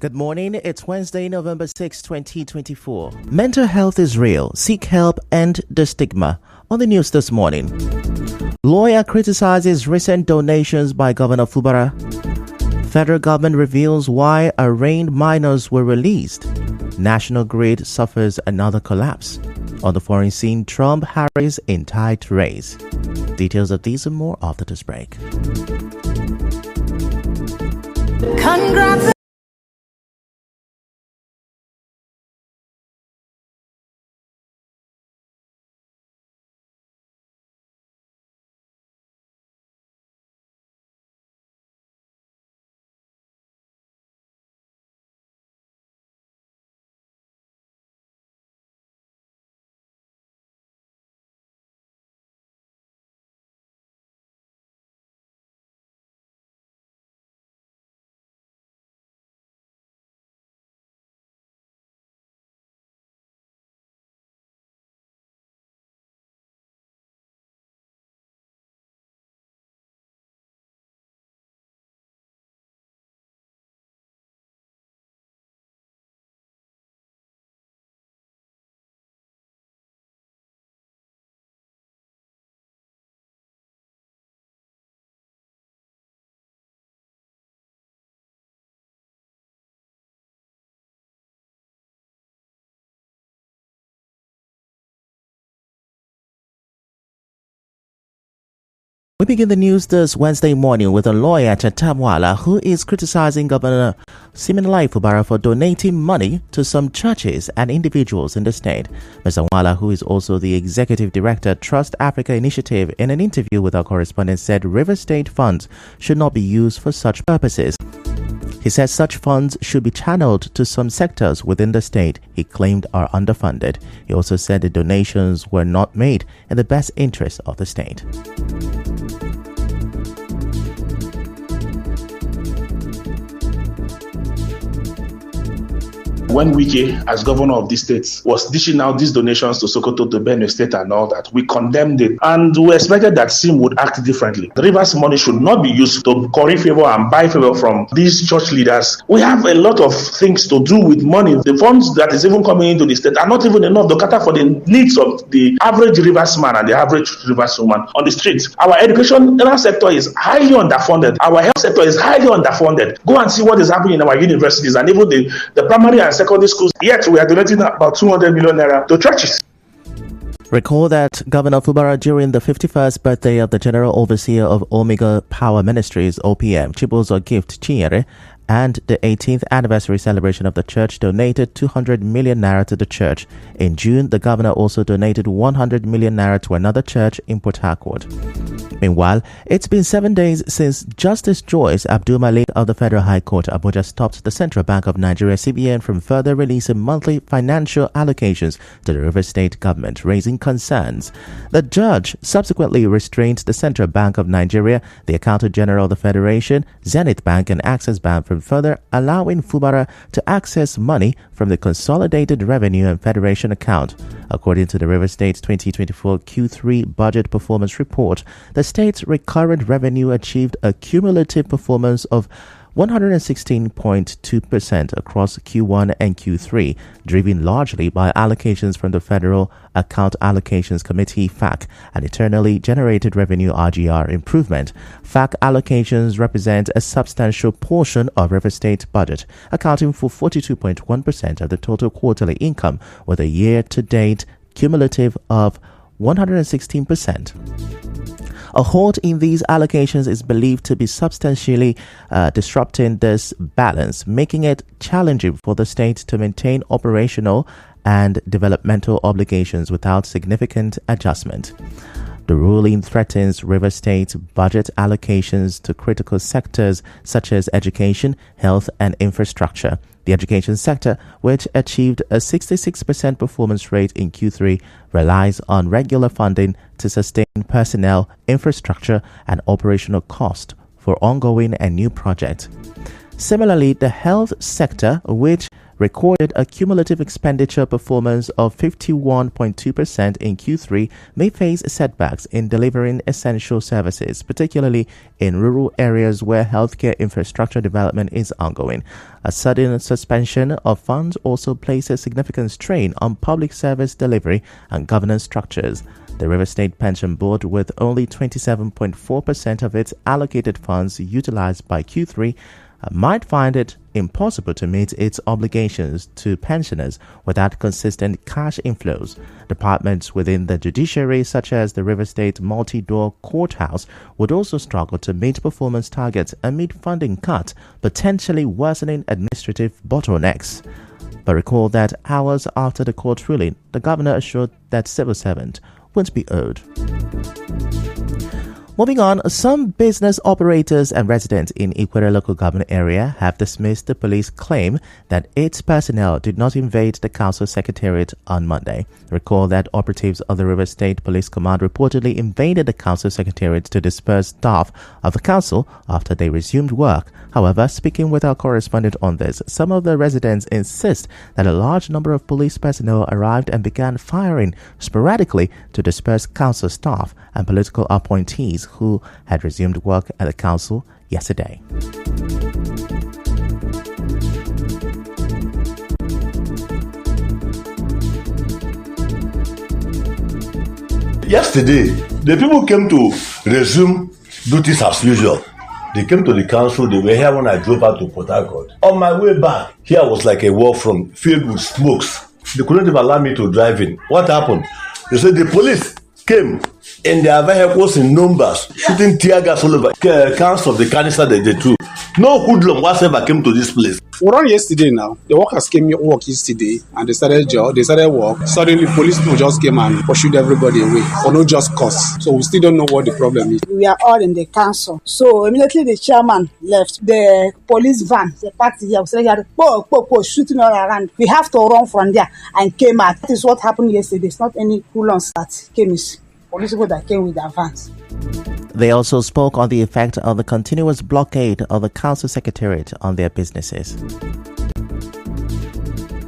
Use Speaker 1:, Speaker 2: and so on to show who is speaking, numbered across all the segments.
Speaker 1: Good morning. It's Wednesday, November 6, 2024. Mental health is real. Seek help, end the stigma. On the news this morning, lawyer criticizes recent donations by Governor Fubara. Federal government reveals why arraigned minors were released. National grid suffers another collapse. On the foreign scene, Trump-Harris in tight race. Details of these and more after this break.
Speaker 2: Congrats.
Speaker 1: We begin the news this Wednesday morning with a lawyer at Tamwala who is criticizing Governor Siminalayi Fubara for donating money to some churches and individuals in the state. Mr. Wala, who is also the executive director at Trust Africa Initiative, in an interview with our correspondent said River State funds should not be used for such purposes. He says such funds should be channeled to some sectors within the state he claimed are underfunded. He also said the donations were not made in the best interest of the state.
Speaker 3: When Wike, as governor of the state, was dishing out these donations to Sokoto, to Benue State and all that, we condemned it. And we expected that SIM would act differently. The Rivers money should not be used to curry favor and buy favor from these church leaders. We have a lot of things to do with money. The funds that is even coming into the state are not even enough to cater for the needs of the average Rivers man and the average Rivers woman on the streets. Our educational sector is highly underfunded. Our health sector is highly underfunded. Go and see what is happening in our universities and even the primary and secondary schools. Yet we are donating about 200 million naira to churches.
Speaker 1: Recall that Governor Fubara, during the 51st birthday of the General Overseer of Omega Power Ministries, OPM, Chibuzo Gift Chinyere, and the 18th anniversary celebration of the church, donated 200 million naira to the church. In June, the governor also donated 100 million naira to another church in Port Harcourt. Meanwhile, it's been 7 days since Justice Joyce Abdul-Malik of the Federal High Court, Abuja, stopped the Central Bank of Nigeria, CBN, from further releasing monthly financial allocations to the River State government, raising concerns. The judge subsequently restrained the Central Bank of Nigeria, the Accountant General of the Federation, Zenith Bank, and Access Bank from further allowing Fubara to access money from the Consolidated Revenue and Federation account. According to the River State 2024 Q3 Budget Performance Report, the state's recurrent revenue achieved a cumulative performance of 116.2% across Q1 and Q3, driven largely by allocations from the Federal Account Allocations Committee, FAC, and internally generated revenue RGR improvement. FAC allocations represent a substantial portion of River State budget, accounting for 42.1% of the total quarterly income, with a year-to-date cumulative of 116%. A halt in these allocations is believed to be substantially disrupting this balance, making it challenging for the state to maintain operational and developmental obligations without significant adjustment. The ruling threatens River State's budget allocations to critical sectors such as education, health, and infrastructure. The education sector, which achieved a 66% performance rate in Q3, relies on regular funding to sustain personnel, infrastructure, and operational cost for ongoing and new projects. Similarly, the health sector, which recorded a cumulative expenditure performance of 51.2% in Q3, may face setbacks in delivering essential services, particularly in rural areas where healthcare infrastructure development is ongoing. A sudden suspension of funds also places significant strain on public service delivery and governance structures. The Rivers State Pension Board, with only 27.4% of its allocated funds utilized by Q3, might find it impossible to meet its obligations to pensioners without consistent cash inflows. Departments within the judiciary, such as the Rivers State Multi-Door Courthouse, would also struggle to meet performance targets amid funding cuts, potentially worsening administrative bottlenecks. But recall that hours after the court ruling, the governor assured that civil servants won't be owed. Moving on, some business operators and residents in Ikwerre local government area have dismissed the police claim that its personnel did not invade the council secretariat on Monday. Recall that operatives of the Rivers State Police Command reportedly invaded the council secretariat to disperse staff of the council after they resumed work. However, speaking with our correspondent on this, some of the residents insist that a large number of police personnel arrived and began firing sporadically to disperse council staff and political appointees who had resumed work at the council yesterday.
Speaker 4: Yesterday, the people came to resume duties as usual. They came to the council. They were here when I drove out to Port Harcourt. On my way back, here was like a walk from filled with smokes. They couldn't even allow me to drive in. What happened? They said the police came in their vehicles in numbers, shooting tear gas all over. Cans of the canister that they threw. No hoodlum whatsoever came to this place.
Speaker 5: We run yesterday now. The workers came to work yesterday and they started work. Suddenly, police people just came and pursued everybody away for no just cause. So we still don't know what the problem is.
Speaker 6: We are all in the council. So immediately the chairman left, the police van, the party here, so they had shooting all around. We have to run from there and came out. That is what happened yesterday. It's not any coolants that came. It's police people that came with their vans.
Speaker 1: They also spoke on the effect of the continuous blockade of the council secretariat on their businesses.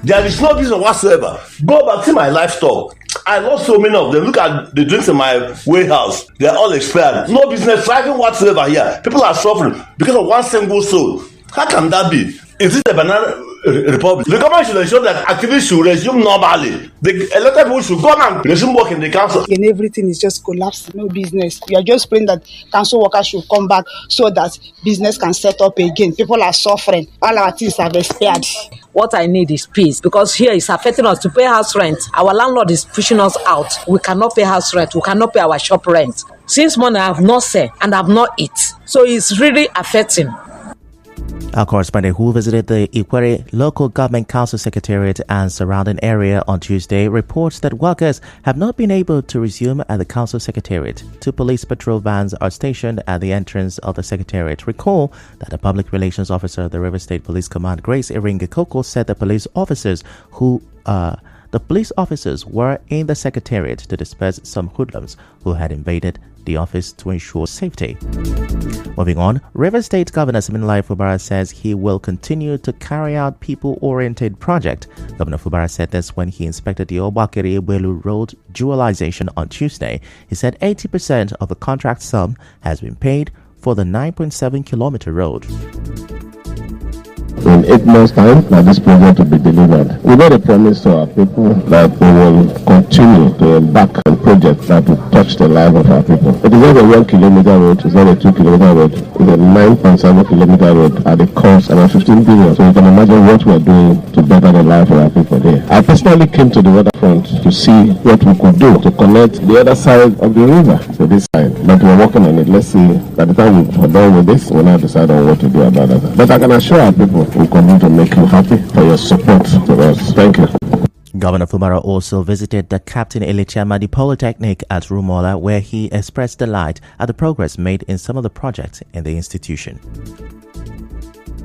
Speaker 4: There is no reason whatsoever. Go back to my livestock. I lost so many of them. Look at the drinks in my warehouse. They are all expired. No business thriving whatsoever here. People are suffering because of one single soul. How can that be? Is it a banana republic? The government should ensure that activities should resume normally. The elected people should go and resume work in the council.
Speaker 6: And everything is just collapsing. No business. We are just praying that council workers should come back so that business can set up again. People are suffering. All our things have expired.
Speaker 7: What I need is peace, because here it's affecting us to pay house rent. Our landlord is pushing us out. We cannot pay house rent. We cannot pay our shop rent. Since morning, I have not said and I have not eat. So it's really affecting.
Speaker 1: Our correspondent who visited the Ikwerre Local Government Council Secretariat and surrounding area on Tuesday reports that workers have not been able to resume at the Council Secretariat. 2 police patrol vans are stationed at the entrance of the Secretariat. Recall that the Public Relations Officer of the Rivers State Police Command, Grace Iringekoko, said the police officers were in the Secretariat to disperse some hoodlums who had invaded the office to ensure safety. Moving on, Rivers State Governor Siminalayi Fubara says he will continue to carry out people-oriented project. Governor Fubara said this when he inspected the Obakere-Ebelu Road dualization on Tuesday. He said 80% of the contract sum has been paid for the 9.7 kilometer road.
Speaker 8: In 8 months' time, that this project will be delivered. We made a promise to our people that we will continue to embark on projects that will touch the life of our people. It is not a 1 kilometer road, it's not a 2 kilometer road, it's a 9.7 kilometer road at the cost of about 15 billion. So you can imagine what we are doing to better the life of our people there. I personally came to the waterfront to see what we could do to connect the other side of the river to this side. But we're working on it. Let's see. By the time we're done with this, we'll now decide on what to do about it. But I can assure our people we'll continue to make you happy for your support to us. Thank you.
Speaker 1: Governor Fubara also visited the Captain Ilichiamadi Polytechnic at Rumola, where he expressed delight at the progress made in some of the projects in the institution.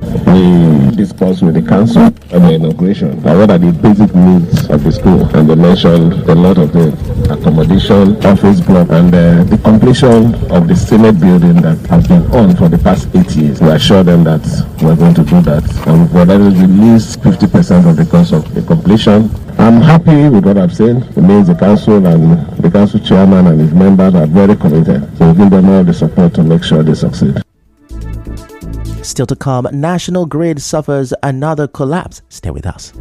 Speaker 8: We discussed with the council on the inauguration what are the basic needs of the school, and they mentioned a lot of them. accommodation, office block, and the completion of the Senate building that has been on for the past 8 years. We assure them that we're going to do that, and we've already released 50% of the cost of the completion. I'm happy with what I've seen. It means the council and the council chairman and his members are very committed. So we give them all the support to make sure they succeed.
Speaker 1: Still to come, National Grid suffers another collapse. Stay with us.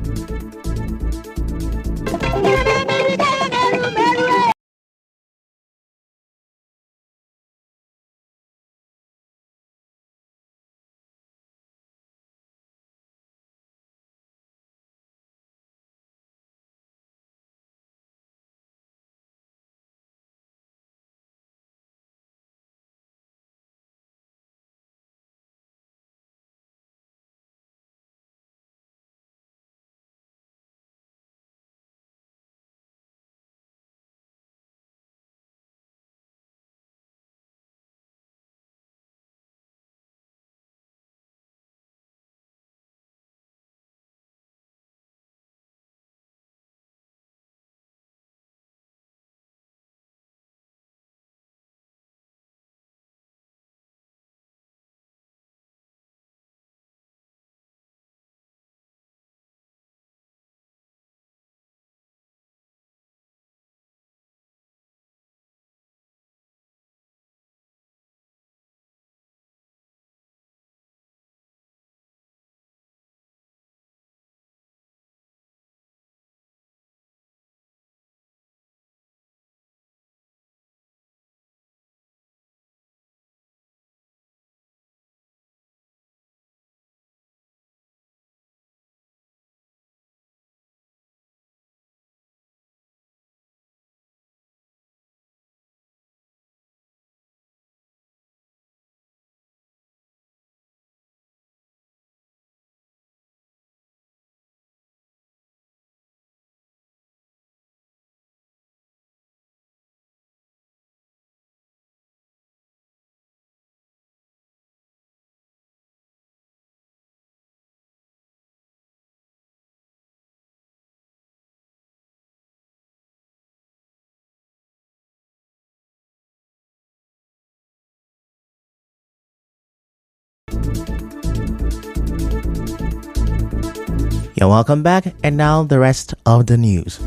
Speaker 1: You're welcome back, and now the rest of the news.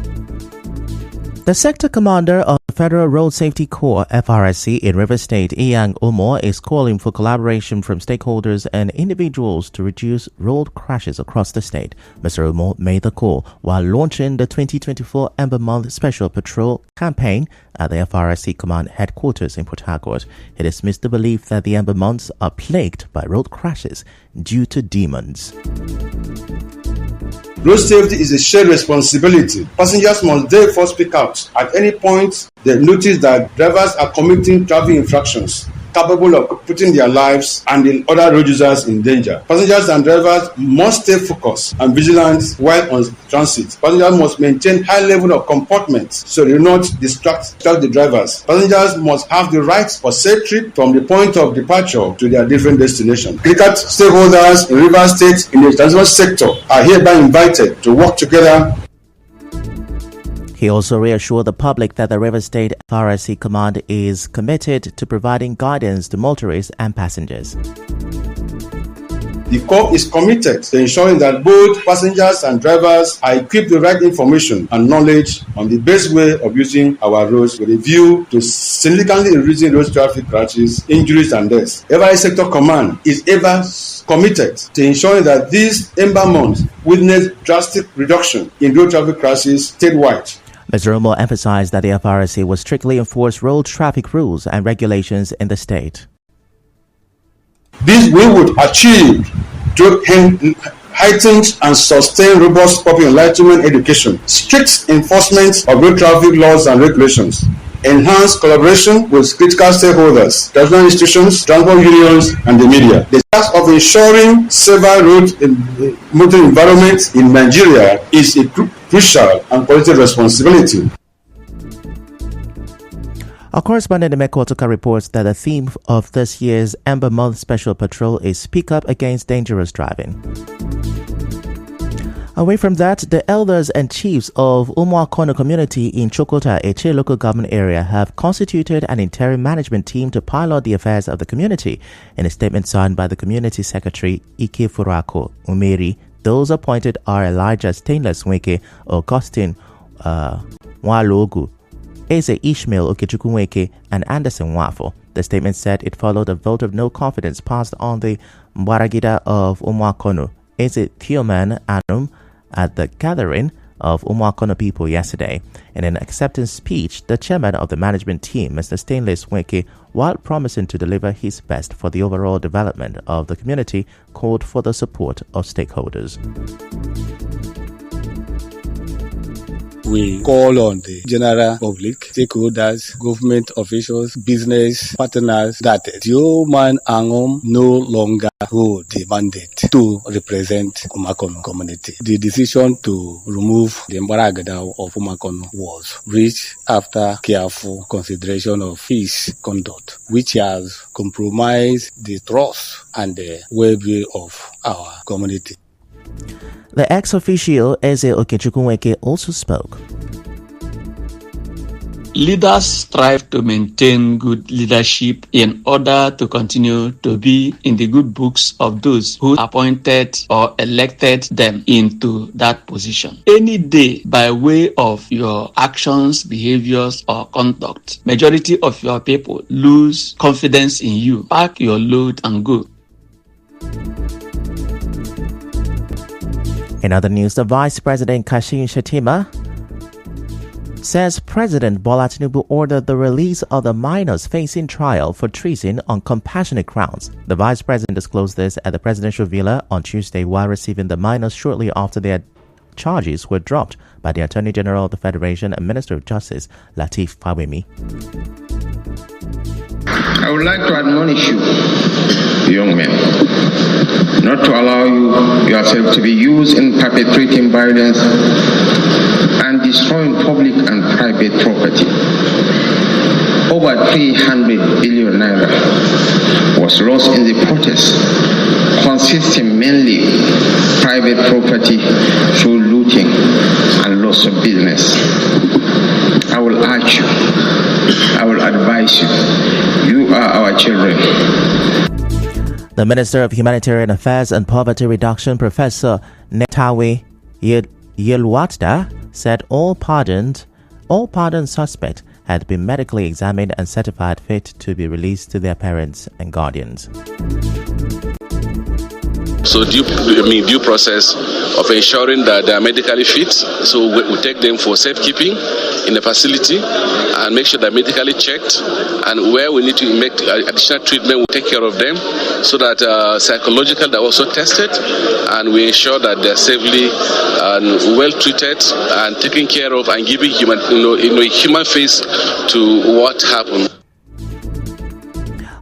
Speaker 1: The sector commander of the Federal Road Safety Corps, FRSC, in Rivers State, Iang Omo, is calling for collaboration from stakeholders and individuals to reduce road crashes across the state. Mr. Omo made the call while launching the 2024 Ember Month Special Patrol campaign at the FRSC Command Headquarters in Port Harcourt. He dismissed the belief that the Ember Months are plagued by road crashes due to demons.
Speaker 9: Road safety is a shared responsibility. Passengers must therefore speak out at any point they notice that drivers are committing traffic infractions capable of putting their lives and the other road users in danger. Passengers and drivers must stay focused and vigilant while on transit. Passengers must maintain high level of comportment so they do not distract the drivers. Passengers must have the right for safe trip from the point of departure to their different destinations. Critical stakeholders in Rivers State in the transport sector are hereby invited to work together.
Speaker 1: He also reassured the public that the Rivers State FRSC Command is committed to providing guidance to motorists and passengers.
Speaker 9: The Corps is committed to ensuring that both passengers and drivers are equipped with the right information and knowledge on the best way of using our roads with a view to significantly reducing road traffic crashes, injuries, and deaths. Every sector command is ever committed to ensuring that these Ember months witness drastic reduction in road traffic crashes statewide.
Speaker 1: Mr. Omo emphasized that the FRSC will strictly enforce road traffic rules and regulations in the state.
Speaker 9: This we would achieve through heightened and sustained robust public enlightenment education, strict enforcement of road traffic laws and regulations, enhanced collaboration with critical stakeholders, national institutions, transport unions, and the media. The task of ensuring safer road motor environment in Nigeria is a crucial and collective responsibility.
Speaker 1: Our correspondent Emeka Otuka reports that the theme of this year's Ember Month Special Patrol is Speak Up Against Dangerous Driving. Away from that, the elders and chiefs of Umuakono community in Chokota, Eche local government area, have constituted an interim management team to pilot the affairs of the community. In a statement signed by the community secretary, Ike Furako Umeri, those appointed are Elijah Stainless Nweke, Augustine Nwalogu, Eze Ishmael Okechukwu and Anderson Wafo. The statement said it followed a vote of no confidence passed on the Mbaragida of Umuakono, Eze Theoman Anum, at the gathering of Umuakono people yesterday. In an acceptance speech, the chairman of the management team, Mr. Stainless Nweke, while promising to deliver his best for the overall development of the community, called for the support of stakeholders.
Speaker 5: We call on the general public, stakeholders, government officials, business partners that Theoman Angom no longer hold the mandate to represent Umuakono community. The decision to remove the Mbaragada of Umuakono was reached after careful consideration of his conduct, which has compromised the trust and the well-being of our community.
Speaker 1: The ex-official Eze Okechukwu also spoke.
Speaker 10: Leaders strive to maintain good leadership in order to continue to be in the good books of those who appointed or elected them into that position. Any day, by way of your actions, behaviors, or conduct, majority of your people lose confidence in you. Pack your load and go.
Speaker 1: In other news, the Vice President Kashim Shettima says President Bola Tinubu ordered the release of the minors facing trial for treason on compassionate grounds. The Vice President disclosed this at the Presidential Villa on Tuesday while receiving the minors shortly after their charges were dropped by the Attorney General of the Federation and Minister of Justice, Lateef Fagbemi.
Speaker 11: I would like to admonish you, young men, not to allow yourself to be used in perpetrating violence and destroying public and private property. Over 300 billion naira was lost in the protest, consisting mainly private property through looting and loss of business. I will urge you, I will advise you, you are our children.
Speaker 1: The Minister of Humanitarian Affairs and Poverty Reduction, Professor Netawe Yelwatda, said all pardoned suspects had been medically examined and certified fit to be released to their parents and guardians.
Speaker 12: So due process of ensuring that they are medically fit. So we take them for safekeeping in the facility and make sure they're medically checked. And where we need to make additional treatment, we take care of them so that psychological they're also tested, and we ensure that they're safely and well treated and taken care of and giving human face to what happened.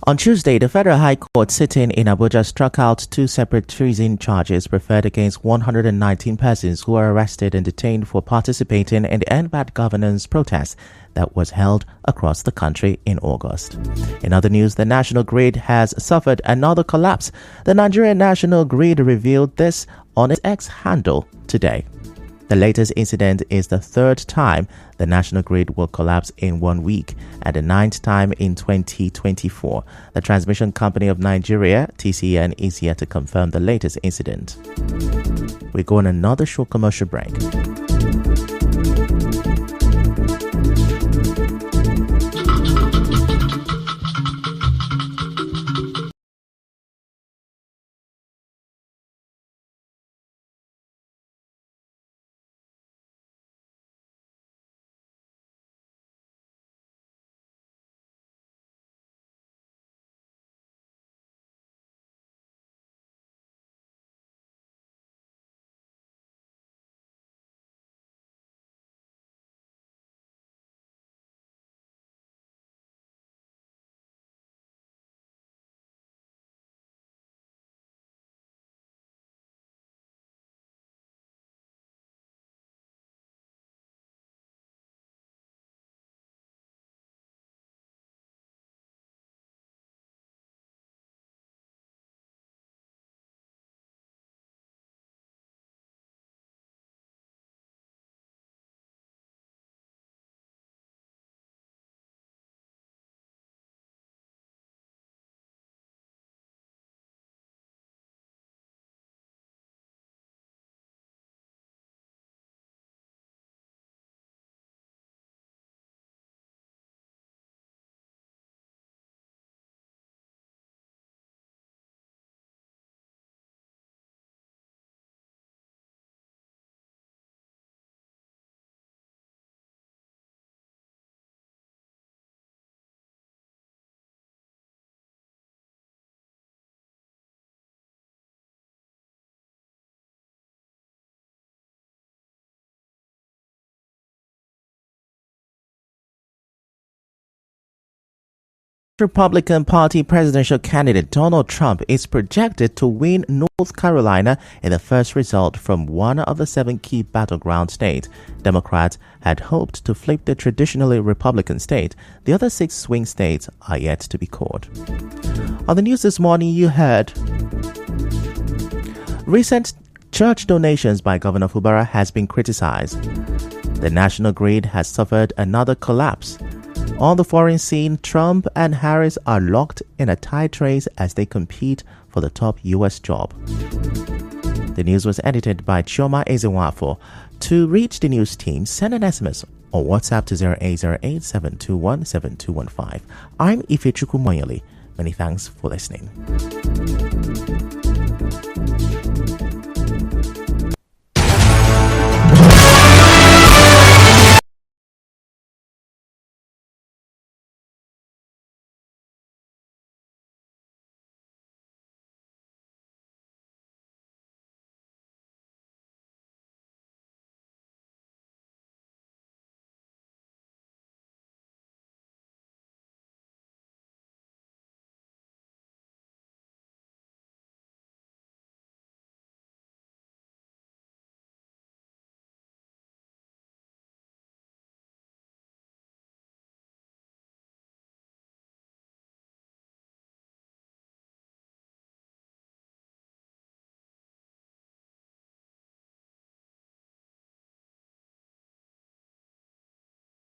Speaker 1: On Tuesday, the Federal High Court sitting in Abuja struck out two separate treason charges preferred against 119 persons who were arrested and detained for participating in the End Bad Governance protest that was held across the country in August. In other news, the National Grid has suffered another collapse. The Nigerian National Grid revealed this on its X handle today. The latest incident is the third time the National Grid will collapse in 1 week, and the ninth time in 2024. The Transmission Company of Nigeria, TCN, is yet to confirm the latest incident. We go on another short commercial break. Republican Party presidential candidate Donald Trump is projected to win North Carolina in the first result from one of the 7 key battleground states. Democrats had hoped to flip the traditionally Republican state. The other 6 swing states are yet to be called. On the news this morning, you heard recent church donations by Governor Fubara has been criticized. The national grid has suffered another collapse. On the foreign scene, Trump and Harris are locked in a tight race as they compete for the top U.S. job. The news was edited by Chioma Ezenwafo. To reach the news team, send an SMS or WhatsApp to 0808-721-7215. I'm Ifechukwu Moyoli. Many thanks for listening.